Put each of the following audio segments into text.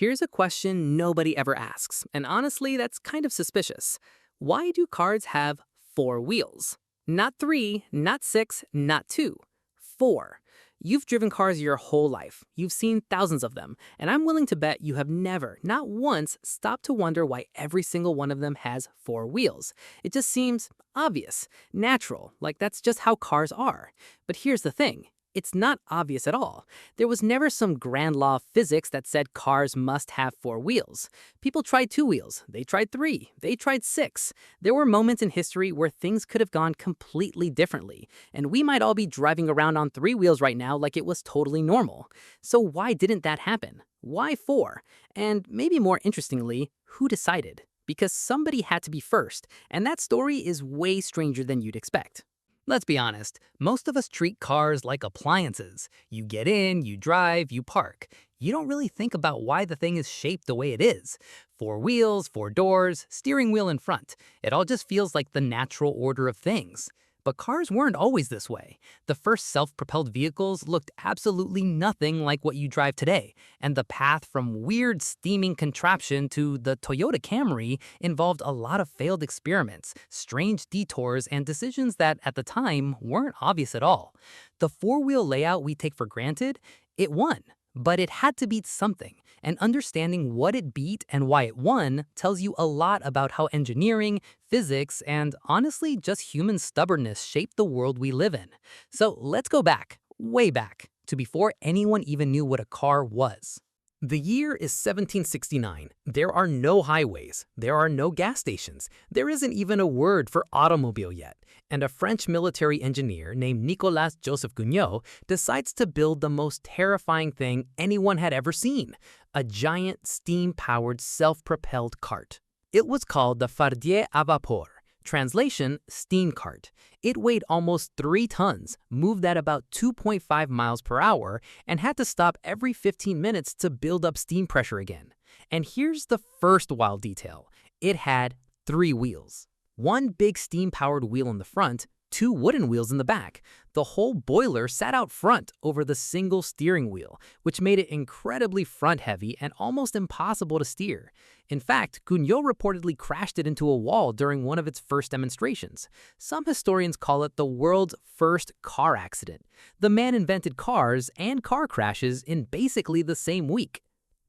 Here's a question nobody ever asks, and honestly, that's kind of suspicious. Why do cars have four wheels? Not three, not six, not two. Four. You've driven cars your whole life. You've seen thousands of them, and I'm willing to bet you have never, not once, stopped to wonder why every single one of them has four wheels. It just seems obvious, natural, like that's just how cars are. But here's the thing. It's not obvious at all. There was never some grand law of physics that said cars must have four wheels. People tried two wheels, they tried three, they tried six. There were moments in history where things could have gone completely differently, and we might all be driving around on three wheels right now like it was totally normal. So why didn't that happen? Why four? And maybe more interestingly, who decided? Because somebody had to be first, and that story is way stranger than you'd expect. Let's be honest, most of us treat cars like appliances. You get in, you drive, you park. You don't really think about why the thing is shaped the way it is. Four wheels, four doors, steering wheel in front. It all just feels like the natural order of things. But cars weren't always this way. The first self-propelled vehicles looked absolutely nothing like what you drive today, and the path from weird steaming contraption to the Toyota Camry involved a lot of failed experiments, strange detours, and decisions that, at the time, weren't obvious at all. The four-wheel layout we take for granted, it won. But it had to beat something, and understanding what it beat and why it won tells you a lot about how engineering, physics, and honestly just human stubbornness shaped the world we live in. So let's go back, way back, to before anyone even knew what a car was. The year is 1769. There are no highways. There are no gas stations. There isn't even a word for automobile yet. And a French military engineer named Nicolas Joseph Guignot decides to build the most terrifying thing anyone had ever seen, a giant steam-powered self-propelled cart. It was called the Fardier à vapeur. Translation, steam cart. It weighed almost 3 tons, moved at about 2.5 miles per hour, and had to stop every 15 minutes to build up steam pressure again. And here's the first wild detail. It had 3 wheels. One big steam-powered wheel in the front, 2 wooden wheels in the back. The whole boiler sat out front over the single steering wheel, which made it incredibly front-heavy and almost impossible to steer. In fact, Guignot reportedly crashed it into a wall during one of its first demonstrations. Some historians call it the world's first car accident. The man invented cars and car crashes in basically the same week.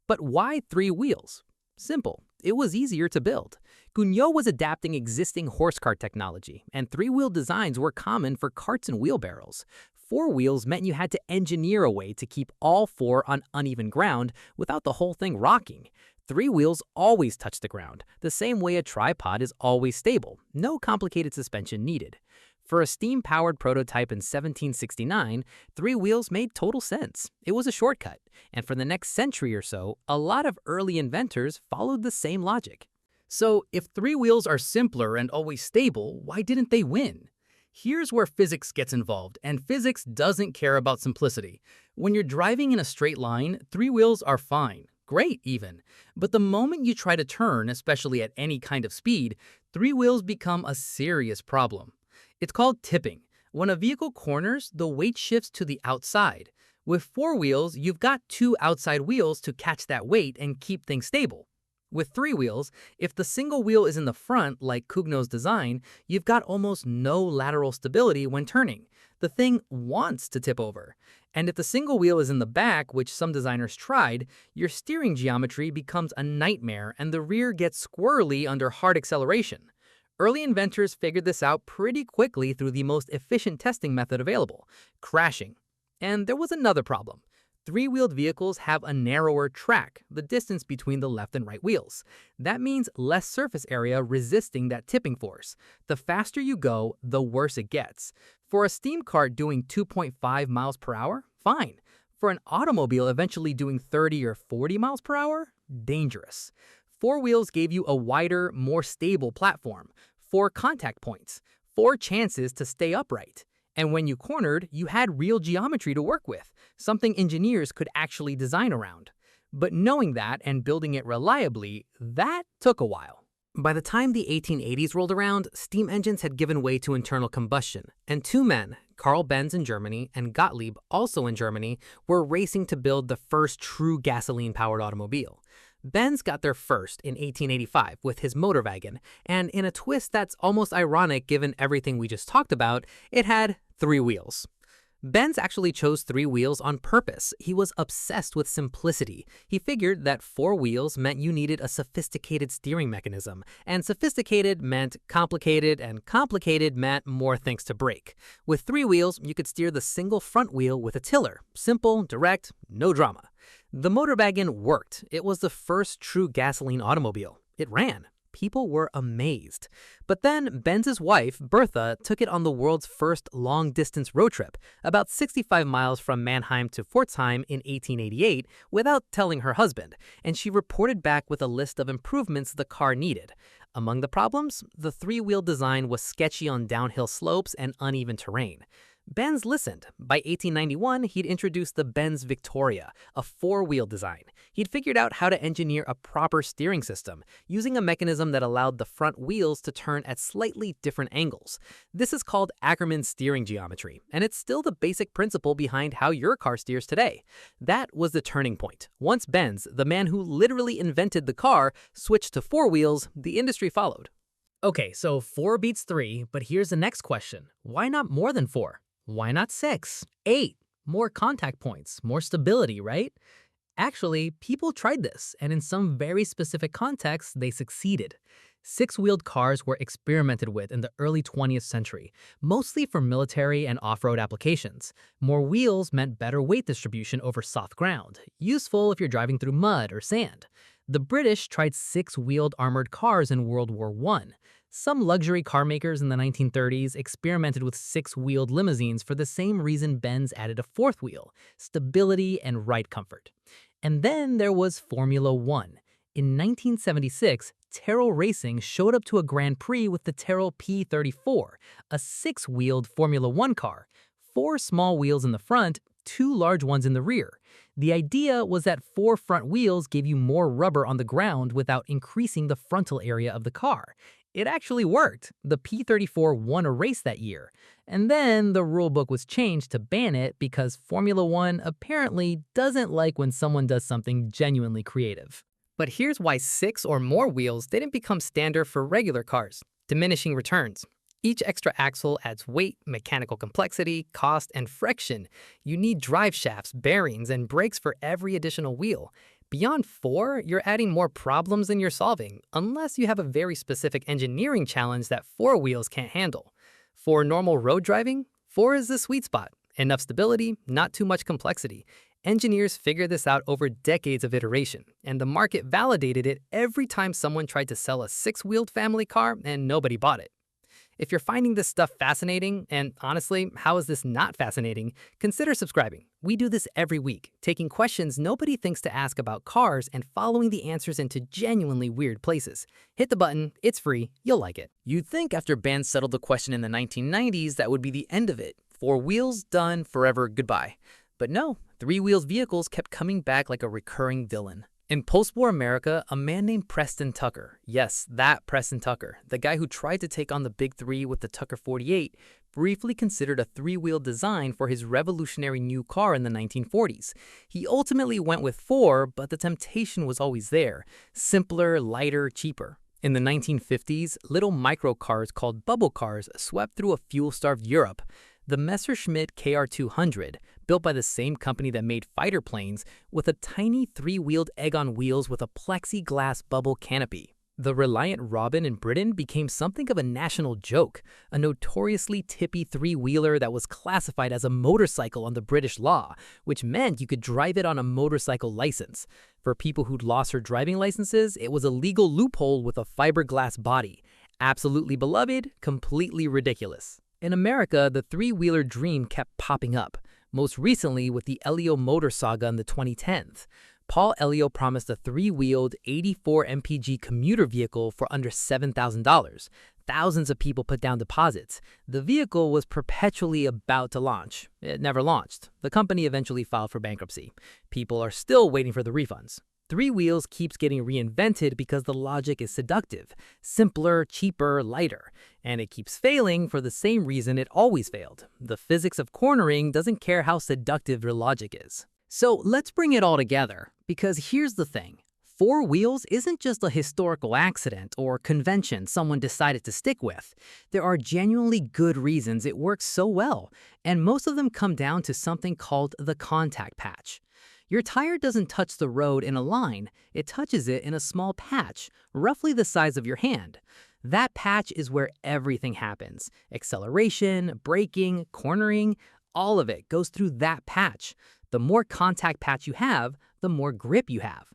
But why 3 wheels? Simple. It was easier to build. Guignot was adapting existing horse cart technology, and 3-wheel designs were common for carts and wheelbarrows. 4 wheels meant you had to engineer a way to keep all 4 on uneven ground without the whole thing rocking. 3 wheels always touch the ground, the same way a tripod is always stable, no complicated suspension needed. For a steam-powered prototype in 1769, 3 wheels made total sense. It was a shortcut, and for the next century or so, a lot of early inventors followed the same logic. So, if 3 wheels are simpler and always stable, why didn't they win? Here's where physics gets involved, and physics doesn't care about simplicity. When you're driving in a straight line, 3 wheels are fine. Great, even. But the moment you try to turn, especially at any kind of speed, 3 wheels become a serious problem. It's called tipping. When a vehicle corners, the weight shifts to the outside. With 4 wheels, you've got 2 outside wheels to catch that weight and keep things stable. With 3 wheels, if the single wheel is in the front, like Cugnot's design, you've got almost no lateral stability when turning. The thing wants to tip over. And if the single wheel is in the back, which some designers tried, your steering geometry becomes a nightmare and the rear gets squirrely under hard acceleration. Early inventors figured this out pretty quickly through the most efficient testing method available, crashing. And there was another problem. 3-wheeled vehicles have a narrower track, the distance between the left and right wheels. That means less surface area resisting that tipping force. The faster you go, the worse it gets. For a steam cart doing 2.5 miles per hour, fine. For an automobile eventually doing 30 or 40 miles per hour, dangerous. 4 wheels gave you a wider, more stable platform, 4 contact points, 4 chances to stay upright. And when you cornered, you had real geometry to work with, something engineers could actually design around. But knowing that and building it reliably, that took a while. By the time the 1880s rolled around, steam engines had given way to internal combustion, and 2 men, Carl Benz in Germany and Gottlieb, also in Germany, were racing to build the first true gasoline-powered automobile. Benz got there first in 1885 with his Motorwagen, and in a twist that's almost ironic given everything we just talked about, it had 3 wheels. Benz actually chose 3 wheels on purpose. He was obsessed with simplicity. He figured that 4 wheels meant you needed a sophisticated steering mechanism, and sophisticated meant complicated, and complicated meant more things to break. With 3 wheels, you could steer the single front wheel with a tiller. Simple, direct, no drama. The Motorwagen worked. It was the first true gasoline automobile. It ran. People were amazed. But then Benz's wife, Bertha, took it on the world's first long-distance road trip, about 65 miles from Mannheim to Pforzheim in 1888, without telling her husband, and she reported back with a list of improvements the car needed. Among the problems, the 3-wheel design was sketchy on downhill slopes and uneven terrain. Benz listened. By 1891, he'd introduced the Benz Victoria, a 4-wheel design. He'd figured out how to engineer a proper steering system, using a mechanism that allowed the front wheels to turn at slightly different angles. This is called Ackerman's steering geometry, and it's still the basic principle behind how your car steers today. That was the turning point. Once Benz, the man who literally invented the car, switched to 4 wheels, the industry followed. Okay, so 4 beats 3, but here's the next question. Why not more than 4? Why not 6? 8? More contact points, more stability, right? Actually, people tried this, and in some very specific contexts, they succeeded. 6-wheeled cars were experimented with in the early 20th century, mostly for military and off-road applications. More wheels meant better weight distribution over soft ground, useful if you're driving through mud or sand. The British tried 6-wheeled armored cars in World War I. Some luxury car makers in the 1930s experimented with 6-wheeled limousines for the same reason Benz added a 4th wheel: stability and ride comfort. And then there was Formula One. In 1976, Tyrrell Racing showed up to a Grand Prix with the Tyrrell P34, a 6-wheeled Formula One car, 4 small wheels in the front, 2 large ones in the rear. The idea was that 4 front wheels gave you more rubber on the ground without increasing the frontal area of the car. It actually worked. The P34 won a race that year. And then the rulebook was changed to ban it because Formula One apparently doesn't like when someone does something genuinely creative. But here's why 6 or more wheels didn't become standard for regular cars: diminishing returns. Each extra axle adds weight, mechanical complexity, cost, and friction. You need drive shafts, bearings, and brakes for every additional wheel. Beyond 4, you're adding more problems than you're solving, unless you have a very specific engineering challenge that 4 wheels can't handle. For normal road driving, 4 is the sweet spot. Enough stability, not too much complexity. Engineers figured this out over decades of iteration, and the market validated it every time someone tried to sell a 6-wheeled family car and nobody bought it. If you're finding this stuff fascinating, and honestly, how is this not fascinating, consider subscribing. We do this every week, taking questions nobody thinks to ask about cars and following the answers into genuinely weird places. Hit the button, it's free, you'll like it. You'd think after Benz settled the question in the 1990s that would be the end of it. 4 wheels, done, forever, goodbye. But no, 3-wheels vehicles kept coming back like a recurring villain. In post-war America, a man named Preston Tucker, yes, that Preston Tucker, the guy who tried to take on the Big Three with the Tucker 48, briefly considered a 3-wheel design for his revolutionary new car in the 1940s. He ultimately went with 4, but the temptation was always there: simpler, lighter, cheaper. In the 1950s, little microcars called bubble cars swept through a fuel-starved Europe. The Messerschmitt KR200, built by the same company that made fighter planes, with a tiny 3-wheeled egg on wheels with a plexiglass bubble canopy. The Reliant Robin in Britain became something of a national joke, a notoriously tippy 3-wheeler that was classified as a motorcycle on the British law, which meant you could drive it on a motorcycle license. For people who'd lost their driving licenses, it was a legal loophole with a fiberglass body. Absolutely beloved, completely ridiculous. In America, the 3-wheeler dream kept popping up, most recently with the Elio motor saga in the 2010s. Paul Elio promised a 3-wheeled 84 mpg commuter vehicle for under $7,000. Thousands of people put down deposits. The vehicle was perpetually about to launch. It never launched. The company eventually filed for bankruptcy. People are still waiting for the refunds. Three wheels keeps getting reinvented because the logic is seductive, simpler, cheaper, lighter, and it keeps failing for the same reason it always failed. The physics of cornering doesn't care how seductive your logic is. So let's bring it all together, because here's the thing. Four wheels isn't just a historical accident or convention someone decided to stick with. There are genuinely good reasons it works so well, and most of them come down to something called the contact patch. Your tire doesn't touch the road in a line, it touches it in a small patch, roughly the size of your hand. That patch is where everything happens. Acceleration, braking, cornering, all of it goes through that patch. The more contact patch you have, the more grip you have.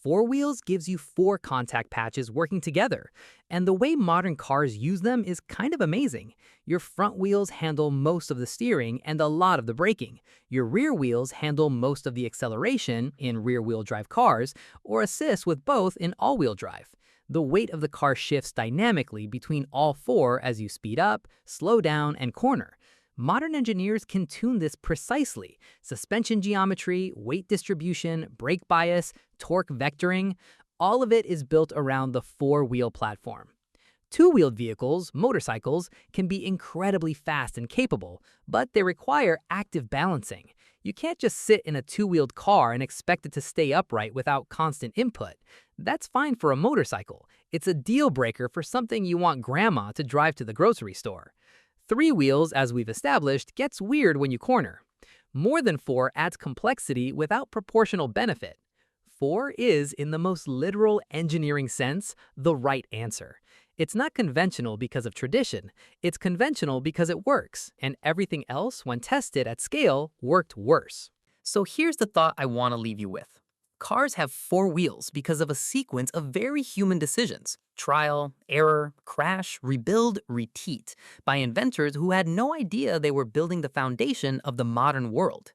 Four wheels gives you four contact patches working together, and the way modern cars use them is kind of amazing. Your front wheels handle most of the steering and a lot of the braking. Your rear wheels handle most of the acceleration in rear-wheel drive cars, or assist with both in all-wheel drive. The weight of the car shifts dynamically between all four as you speed up, slow down, and corner. Modern engineers can tune this precisely. Suspension geometry, weight distribution, brake bias, torque vectoring, all of it is built around the four-wheel platform. Two-wheeled vehicles, motorcycles, can be incredibly fast and capable, but they require active balancing. You can't just sit in a two-wheeled car and expect it to stay upright without constant input. That's fine for a motorcycle. It's a deal breaker for something you want grandma to drive to the grocery store. Three wheels, as we've established, gets weird when you corner. More than four adds complexity without proportional benefit. Four is, in the most literal engineering sense, the right answer. It's not conventional because of tradition, it's conventional because it works, and everything else, when tested at scale, worked worse. So here's the thought I want to leave you with. Cars have four wheels because of a sequence of very human decisions. Trial, error, crash, rebuild, reteat, by inventors who had no idea they were building the foundation of the modern world.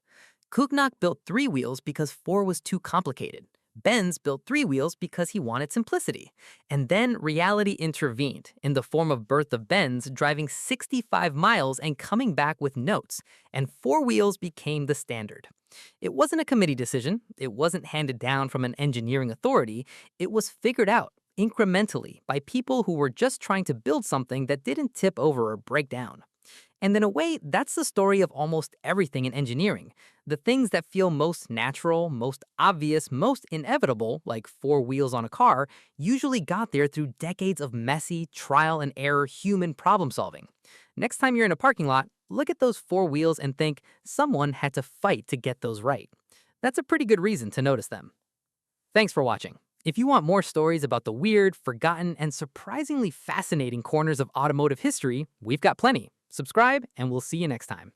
Kugnak built three wheels because four was too complicated. Benz built three wheels because he wanted simplicity. And then reality intervened in the form of birth of Benz driving 65 miles and coming back with notes, and four wheels became the standard. It wasn't a committee decision, it wasn't handed down from an engineering authority, it was figured out incrementally by people who were just trying to build something that didn't tip over or break down. And in a way, that's the story of almost everything in engineering. The things that feel most natural, most obvious, most inevitable, like four wheels on a car, usually got there through decades of messy, trial and error human problem solving. Next time you're in a parking lot, look at those four wheels and think someone had to fight to get those right. That's a pretty good reason to notice them. Thanks for watching. If you want more stories about the weird, forgotten, and surprisingly fascinating corners of automotive history, we've got plenty. Subscribe, and we'll see you next time.